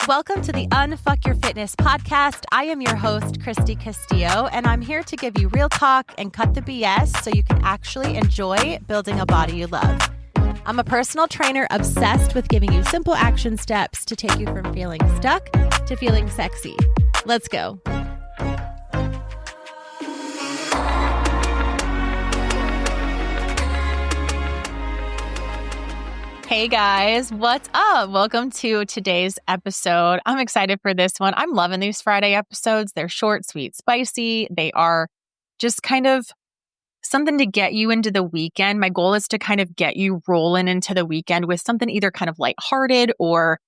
Welcome to the Unfuck Your Fitness podcast. I am your host, Christy Castillo, and I'm here to give you real talk and cut the BS so you can actually enjoy building a body you love. I'm a personal trainer obsessed with giving you simple action steps to take you from feeling stuck to feeling sexy. Let's go. Hey guys, what's up? Welcome to today's episode. I'm excited for this one. I'm loving these Friday episodes. They're short, sweet, spicy. They are just kind of something to get you into the weekend. My goal is to kind of get you rolling into the weekend with something either kind of lighthearted or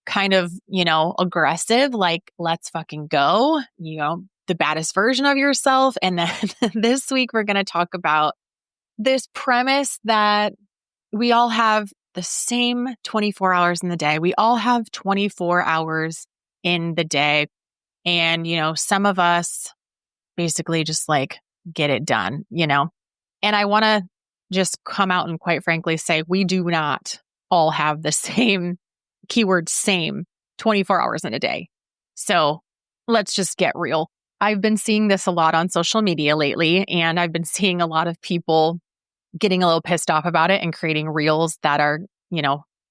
kind of, aggressive, like let's fucking go, the baddest version of yourself. And then this week, we're going to talk about this premise that we all have the same 24 hours in the day. We all have 24 hours in the day. And, some of us basically just get it done, And I want to just come out and quite frankly say, we do not all have the same, keyword same, 24 hours in a day. So let's just get real. I've been seeing this a lot on social media lately, and I've been seeing a lot of people getting a little pissed off about it and creating reels that are,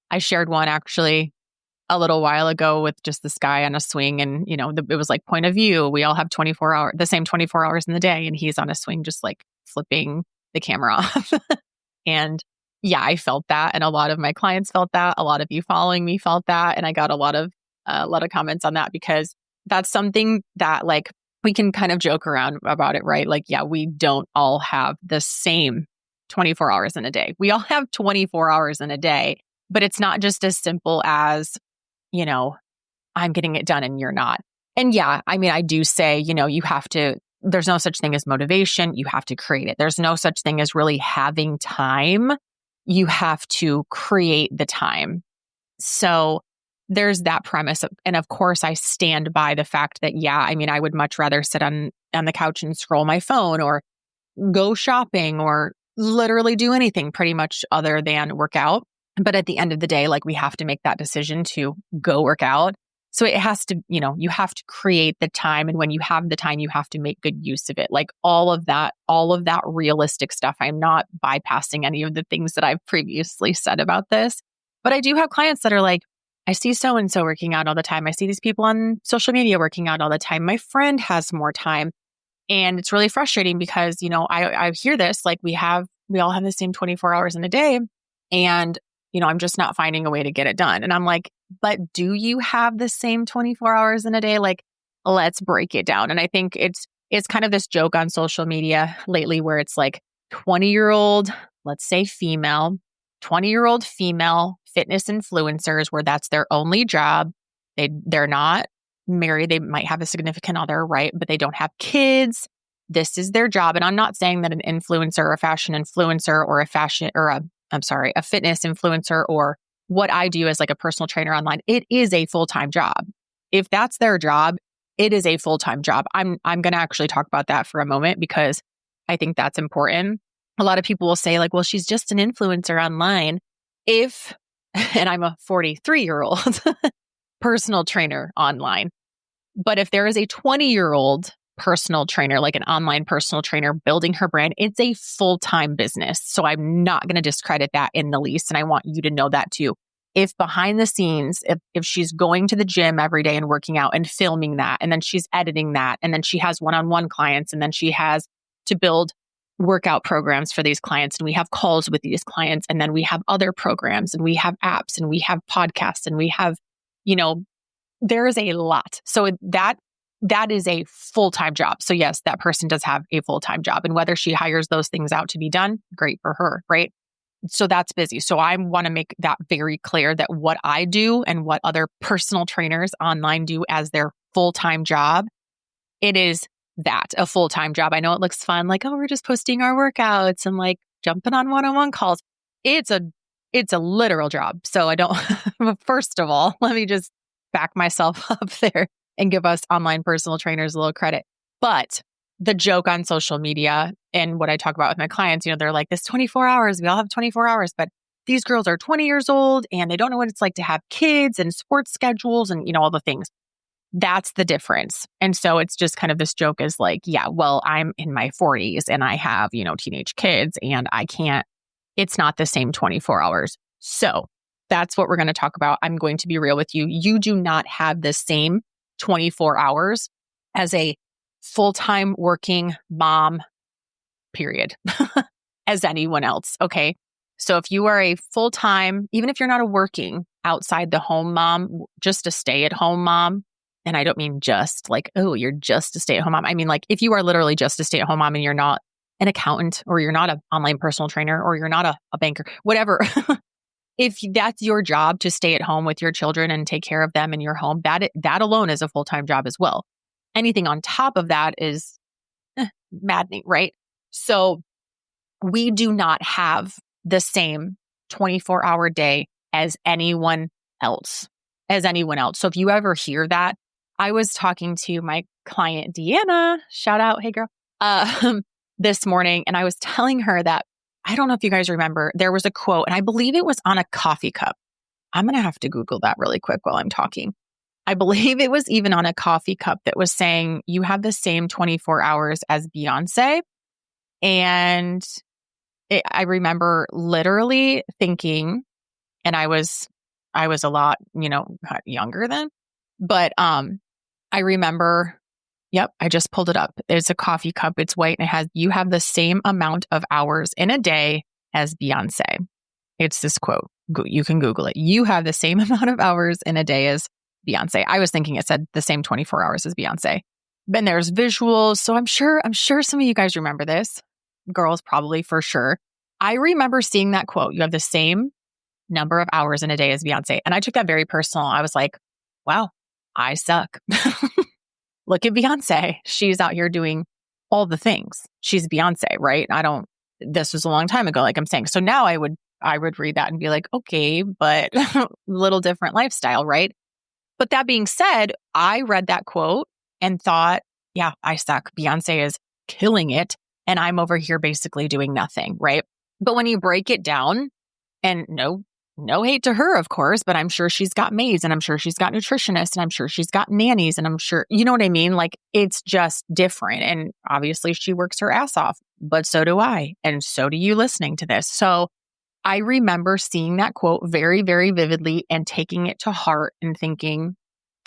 I shared one actually a little while ago with just this guy on a swing, and, it was like point of view. We all have the same 24 hours in the day, and he's on a swing, just flipping the camera off. And yeah, I felt that. And a lot of my clients felt that. A lot of you following me felt that. And I got a lot of comments on that, because that's something that we can kind of joke around about it, right? Yeah, we don't all have the same 24 hours in a day. We all have 24 hours in a day, but it's not just as simple as, I'm getting it done and you're not. And yeah, I do say, there's no such thing as motivation. You have to create it. There's no such thing as really having time. You have to create the time. So there's that premise. And of course, I stand by the fact that, I would much rather sit on the couch and scroll my phone or go shopping or literally do anything pretty much other than work out. But at the end of the day, we have to make that decision to go work out. So it has to, you have to create the time. And when you have the time, you have to make good use of it. All of that realistic stuff. I'm not bypassing any of the things that I've previously said about this. But I do have clients that are I see so-and-so working out all the time. I see these people on social media working out all the time. My friend has more time. And it's really frustrating because, I hear this, we all have the same 24 hours in a day, and, I'm just not finding a way to get it done. And I'm but do you have the same 24 hours in a day? Let's break it down. And I think it's kind of this joke on social media lately where it's 20-year-old, let's say female, 20-year-old female fitness influencers where that's their only job. They're not married. They might have a significant other, right? But they don't have kids. This is their job. And I'm not saying that an influencer or a fashion influencer or a fitness influencer or what I do as a personal trainer online, it is a full-time job. If that's their job, it is a full-time job. I'm going to actually talk about that for a moment because I think that's important. A lot of people will say well, she's just an influencer online. And I'm a 43-year-old personal trainer online. But if there is a 20-year-old personal trainer, an online personal trainer building her brand, it's a full-time business. So I'm not going to discredit that in the least. And I want you to know that too. If behind the scenes, if she's going to the gym every day and working out and filming that, and then she's editing that, and then she has one-on-one clients, and then she has to build workout programs for these clients, and we have calls with these clients, and then we have other programs, and we have apps, and we have podcasts, and we have, there is a lot. So that is a full-time job. So yes, that person does have a full-time job, and whether she hires those things out to be done, great for her, right? So that's busy. So I want to make that very clear that what I do and what other personal trainers online do as their full-time job, it is that, a full-time job. I know it looks fun, we're just posting our workouts and jumping on one-on-one calls. It's a literal job. So I don't, first of all, let me just back myself up there and give us online personal trainers a little credit. But the joke on social media and what I talk about with my clients, they're this 24 hours, we all have 24 hours, but these girls are 20 years old and they don't know what it's like to have kids and sports schedules and, all the things. That's the difference. And so it's just kind of this joke is like, yeah, well, I'm in my 40s and I have, teenage kids and it's not the same 24 hours. So that's what we're going to talk about. I'm going to be real with you. You do not have the same 24 hours as a full-time working mom, period, as anyone else. Okay. So if you are a full-time, even if you're not a working outside the home mom, just a stay-at-home mom, and I don't mean just like, oh, you're just a stay-at-home mom. I mean, like if you are literally just a stay-at-home mom and you're not an accountant or you're not an online personal trainer or you're not a banker, whatever. If that's your job to stay at home with your children and take care of them in your home, that alone is a full-time job as well. Anything on top of that is maddening, right? So we do not have the same 24-hour day as anyone else. So if you ever hear that, I was talking to my client, Deanna, shout out, hey girl, this morning, and I was telling her that, I don't know if you guys remember, there was a quote, and I believe it was on a coffee cup. I'm going to have to Google that really quick while I'm talking. I believe it was even on a coffee cup that was saying, you have the same 24 hours as Beyonce. And I remember literally thinking, and I was a lot, younger then, but I remember, yep, I just pulled it up. It's a coffee cup. It's white and it has, you have the same amount of hours in a day as Beyonce. It's this quote. You can Google it. You have the same amount of hours in a day as Beyonce. I was thinking it said the same 24 hours as Beyonce. Then there's visuals. So I'm sure some of you guys remember this. Girls probably for sure. I remember seeing that quote. You have the same number of hours in a day as Beyonce. And I took that very personal. I was like, wow, I suck. Look at Beyonce. She's out here doing all the things. She's Beyonce, right? This was a long time ago, like I'm saying. So now I would read that and be like, okay, but little different lifestyle, right? But that being said, I read that quote and thought, yeah, I suck. Beyonce is killing it. And I'm over here basically doing nothing, right? But when you break it down, and no hate to her, of course, but I'm sure she's got maids and I'm sure she's got nutritionists and I'm sure she's got nannies and I'm sure, you know what I mean? Like it's just different. And obviously she works her ass off, but so do I. And so do you listening to this. So I remember seeing that quote very, very vividly and taking it to heart and thinking,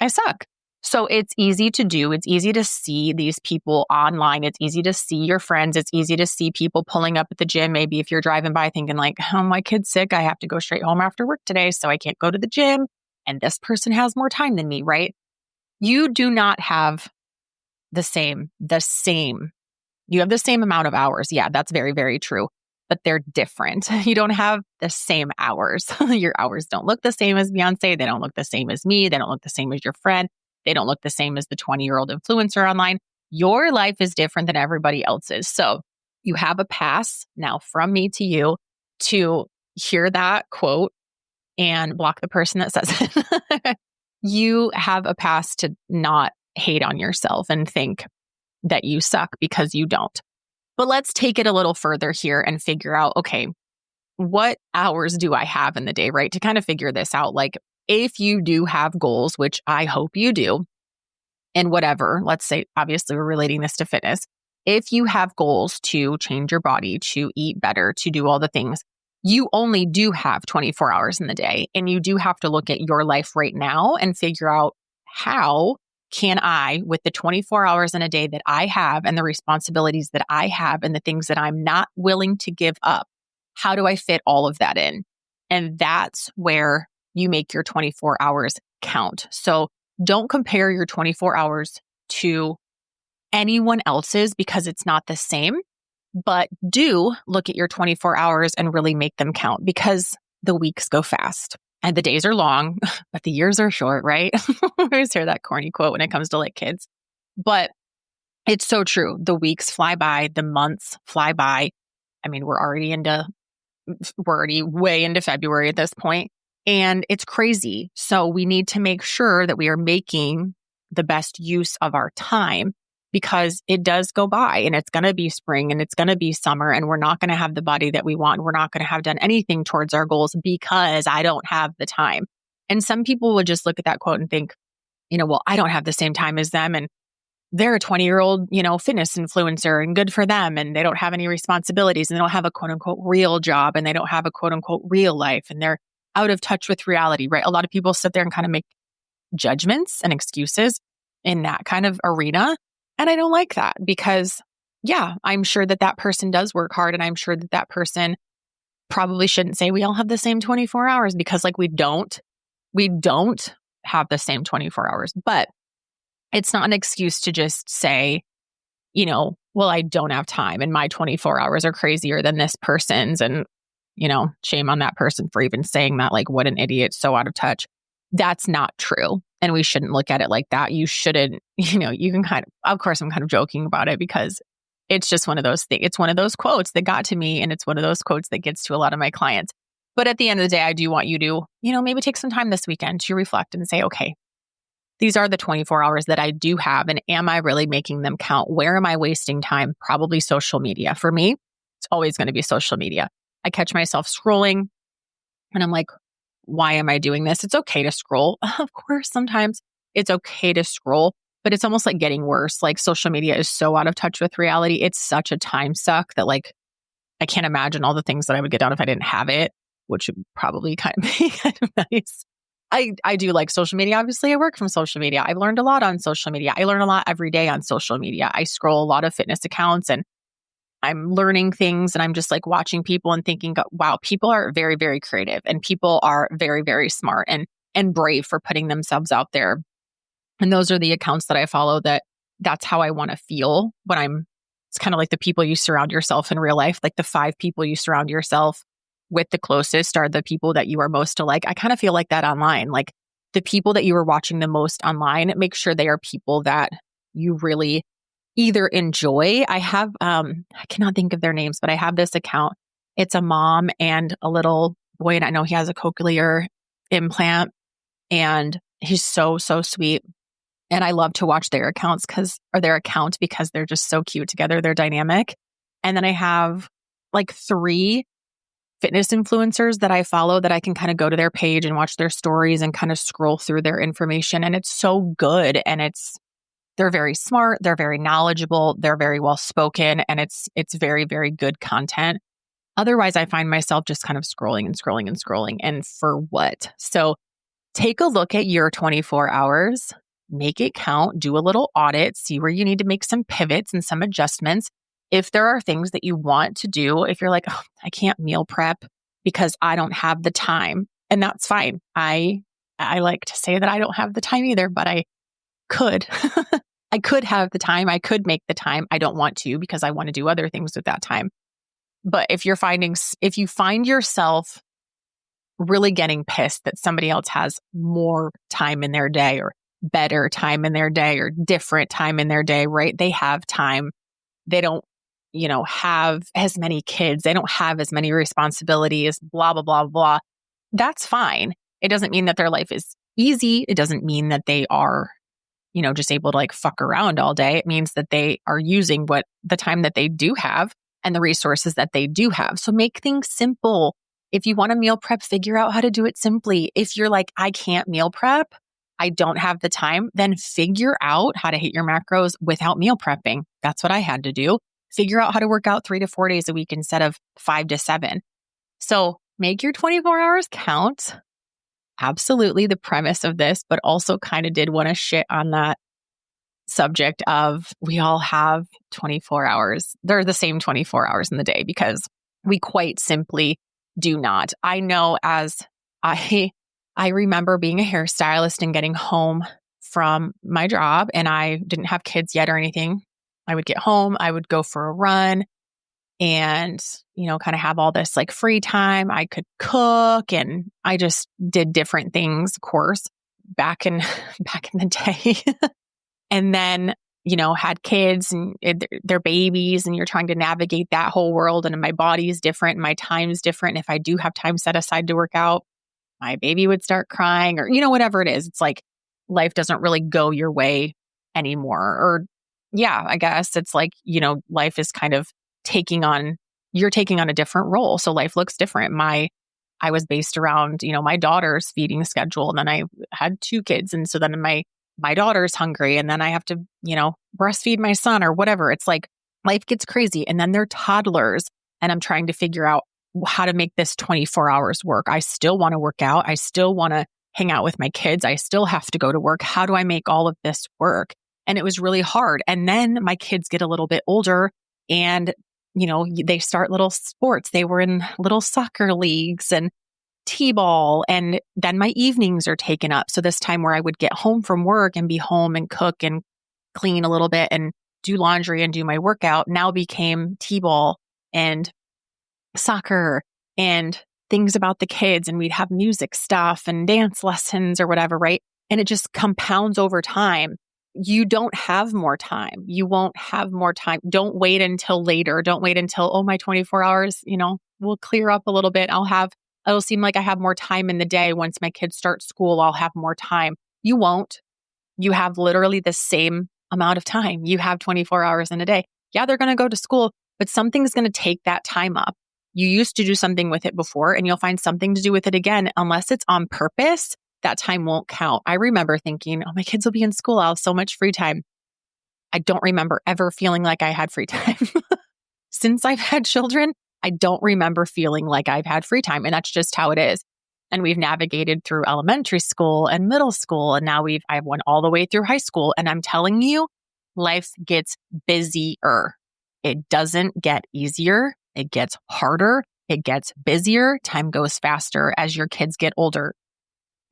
I suck. So it's easy to do. It's easy to see these people online. It's easy to see your friends. It's easy to see people pulling up at the gym. Maybe if you're driving by thinking like, oh, my kid's sick. I have to go straight home after work today, so I can't go to the gym. And this person has more time than me, right? You do not have the same. You have the same amount of hours. Yeah, that's very, very true. But they're different. You don't have the same hours. Your hours don't look the same as Beyonce. They don't look the same as me. They don't look the same as your friend. They don't look the same as the 20-year-old influencer online. Your life is different than everybody else's. So you have a pass now from me to you to hear that quote and block the person that says it. You have a pass to not hate on yourself and think that you suck because you don't. But let's take it a little further here and figure out, okay, what hours do I have in the day, right? To kind of figure this out. Like if you do have goals, which I hope you do, and whatever, let's say, obviously we're relating this to fitness. If you have goals to change your body, to eat better, to do all the things, you only do have 24 hours in the day. And you do have to look at your life right now and figure out how can I, with the 24 hours in a day that I have and the responsibilities that I have and the things that I'm not willing to give up, how do I fit all of that in? And that's where you make your 24 hours count. So don't compare your 24 hours to anyone else's because it's not the same, but do look at your 24 hours and really make them count because the weeks go fast and the days are long, but the years are short, right? I always hear that corny quote when it comes to like kids, but it's so true. The weeks fly by, the months fly by. I mean, we're already way into February at this point. And it's crazy. So we need to make sure that we are making the best use of our time because it does go by and it's going to be spring and it's going to be summer and we're not going to have the body that we want. We're not going to have done anything towards our goals because I don't have the time. And some people would just look at that quote and think, well, I don't have the same time as them. And they're a 20-year-old, fitness influencer and good for them. And they don't have any responsibilities and they don't have a quote unquote real job and they don't have a quote unquote real life and they're out of touch with reality, right? A lot of people sit there and kind of make judgments and excuses in that kind of arena. And I don't like that because, yeah, I'm sure that person does work hard. And I'm sure that person probably shouldn't say we all have the same 24 hours because we don't have the same 24 hours. But it's not an excuse to just say, well, I don't have time and my 24 hours are crazier than this person's. And, shame on that person for even saying that, what an idiot, so out of touch. That's not true. And we shouldn't look at it like that. You shouldn't, you can of course, I'm kind of joking about it because it's just one of those things. It's one of those quotes that got to me and it's one of those quotes that gets to a lot of my clients. But at the end of the day, I do want you to, maybe take some time this weekend to reflect and say, okay, these are the 24 hours that I do have. And am I really making them count? Where am I wasting time? Probably social media. For me, it's always going to be social media. I catch myself scrolling and I'm like, why am I doing this? It's okay to scroll. Of course, sometimes it's okay to scroll, but it's almost like getting worse. Social media is so out of touch with reality. It's such a time suck that I can't imagine all the things that I would get done if I didn't have it, which would probably kind of be kind of nice. I do like social media. Obviously, I work from social media. I've learned a lot on social media. I learn a lot every day on social media. I scroll a lot of fitness accounts and I'm learning things and I'm just watching people and thinking, wow, people are very, very creative and people are very, very smart and brave for putting themselves out there. And those are the accounts that I follow that's how I want to feel when it's kind of like the people you surround yourself in real life, the 5 people you surround yourself with the closest are the people that you are most alike. I kind of feel like that online. The people that you are watching the most online, make sure they are people that you really either enjoy. I have, I cannot think of their names, but I have this account. It's a mom and a little boy, and I know he has a cochlear implant and he's so, so sweet. And I love to watch their account because they're just so cute together. They're dynamic. And then I have 3 fitness influencers that I follow that I can kind of go to their page and watch their stories and kind of scroll through their information. And it's so good. And they're very smart. They're very knowledgeable. They're very well spoken. And it's very, very good content. Otherwise, I find myself just kind of scrolling and scrolling and scrolling. And for what? So take a look at your 24 hours, make it count, do a little audit, see where you need to make some pivots and some adjustments. If there are things that you want to do, if you're like, oh, I can't meal prep because I don't have the time, and that's fine. I like to say that I don't have the time either, but I could. I could have the time. I could make the time. I don't want to because I want to do other things with that time. But if you find yourself really getting pissed that somebody else has more time in their day or better time in their day or different time in their day, right? They have time. They don't, have as many kids. They don't have as many responsibilities, blah, blah, blah, blah. That's fine. It doesn't mean that their life is easy. It doesn't mean that they are, just able to fuck around all day. It means that they are using the time that they do have and the resources that they do have. So make things simple. If you want to meal prep, figure out how to do it simply. If you're like, I can't meal prep, I don't have the time, then figure out how to hit your macros without meal prepping. That's what I had to do. Figure out how to work out 3 to 4 days a week instead of 5 to 7. So make your 24 hours count. Absolutely the premise of this, but also kind of did want to shit on that subject of we all have 24 hours. They're the same 24 hours in the day because we quite simply do not. I know as I remember being a hairstylist and getting home from my job and I didn't have kids yet or anything. I would get home, I would go for a run and, kind of have all this free time. I could cook and I just did different things, of course, back in the day. And then, had kids and they're babies and you're trying to navigate that whole world. And my body is different and my time is different. If I do have time set aside to work out, my baby would start crying or, whatever it is. It's life doesn't really go your way anymore. Or yeah, I guess it's like, life is kind of you're taking on a different role. So life looks different. I was based around, my daughter's feeding schedule. And then I had 2 kids. And so then my daughter's hungry and then I have to, breastfeed my son or whatever. It's like life gets crazy. And then they're toddlers and I'm trying to figure out how to make this 24 hours work. I still want to work out. I still want to hang out with my kids. I still have to go to work. How do I make all of this work? And it was really hard. And then my kids get a little bit older and, they start little sports. They were in little soccer leagues and t-ball. And then my evenings are taken up. So this time where I would get home from work and be home and cook and clean a little bit and do laundry and do my workout now became t-ball and soccer and things about the kids. And we'd have music stuff and dance lessons or whatever, right? And it just compounds over time. You don't have more time. You won't have more time. Don't wait until later. Don't wait until, my 24 hours, will clear up a little bit. It'll seem like I have more time in the day. Once my kids start school, I'll have more time. You won't. You have literally the same amount of time. You have 24 hours in a day. Yeah, they're going to go to school, but something's going to take that time up. You used to do something with it before and you'll find something to do with it again. Unless it's on purpose, that time won't count. I remember thinking, my kids will be in school. I'll have so much free time. I don't remember ever feeling like I had free time. Since I've had children, I don't remember feeling like I've had free time. And that's just how it is. And we've navigated through elementary school and middle school. And now I have one all the way through high school. And I'm telling you, life gets busier. It doesn't get easier. It gets harder. It gets busier. Time goes faster as your kids get older.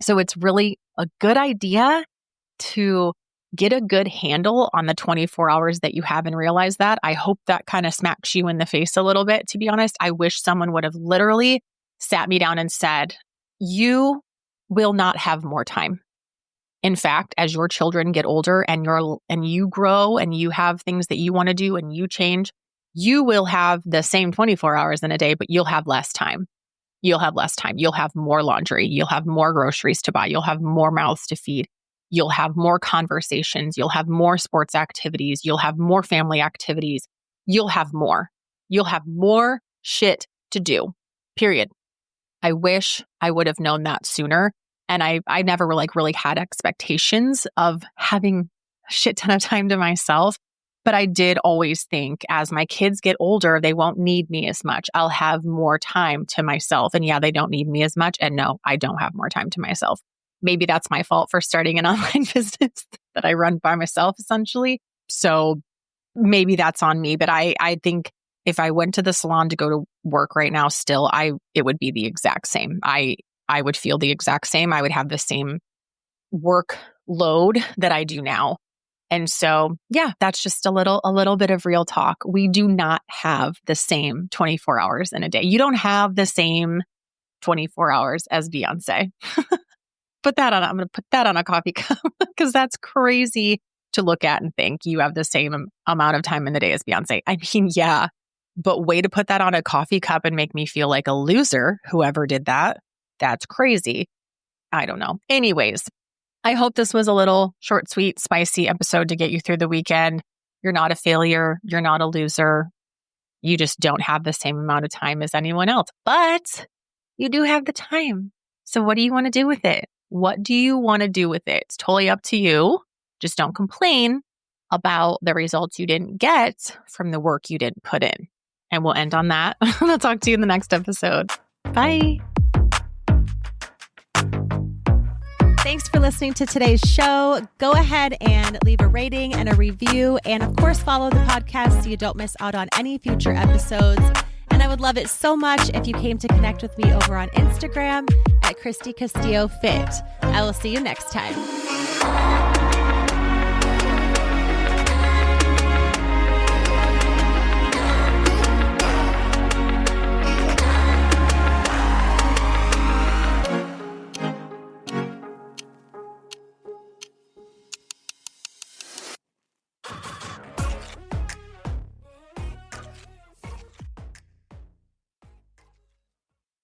So it's really a good idea to get a good handle on the 24 hours that you have and realize that. I hope that kind of smacks you in the face a little bit, to be honest. I wish someone would have literally sat me down and said, you will not have more time. In fact, as your children get older and you grow and you have things that you want to do and you change, you will have the same 24 hours in a day, but you'll have less time. You'll have less time. You'll have more laundry. You'll have more groceries to buy. You'll have more mouths to feed. You'll have more conversations. You'll have more sports activities. You'll have more family activities. You'll have more. You'll have more shit to do, period. I wish I would have known that sooner. And I never really had expectations of having a shit ton of time to myself. But I did always think as my kids get older, they won't need me as much. I'll have more time to myself. And yeah, they don't need me as much. And no, I don't have more time to myself. Maybe that's my fault for starting an online business that I run by myself, essentially. So maybe that's on me. But I think if I went to the salon to go to work right now, still, it would be the exact same. I would feel the exact same. I would have the same workload that I do now. And so, yeah, that's just a little bit of real talk. We do not have the same 24 hours in a day. You don't have the same 24 hours as Beyonce. I'm going to put that on a coffee cup because that's crazy to look at and think you have the same amount of time in the day as Beyonce. I mean, yeah, but way to put that on a coffee cup and make me feel like a loser, whoever did that. That's crazy. I don't know. Anyways, I hope this was a little short, sweet, spicy episode to get you through the weekend. You're not a failure. You're not a loser. You just don't have the same amount of time as anyone else, but you do have the time. So what do you want to do with it? What do you want to do with it? It's totally up to you. Just don't complain about the results you didn't get from the work you didn't put in. And we'll end on that. I'll talk to you in the next episode. Bye. Thanks for listening to today's show. Go ahead and leave a rating and a review. And of course, follow the podcast so you don't miss out on any future episodes. And I would love it so much if you came to connect with me over on Instagram at Christy Castillo Fit. I will see you next time.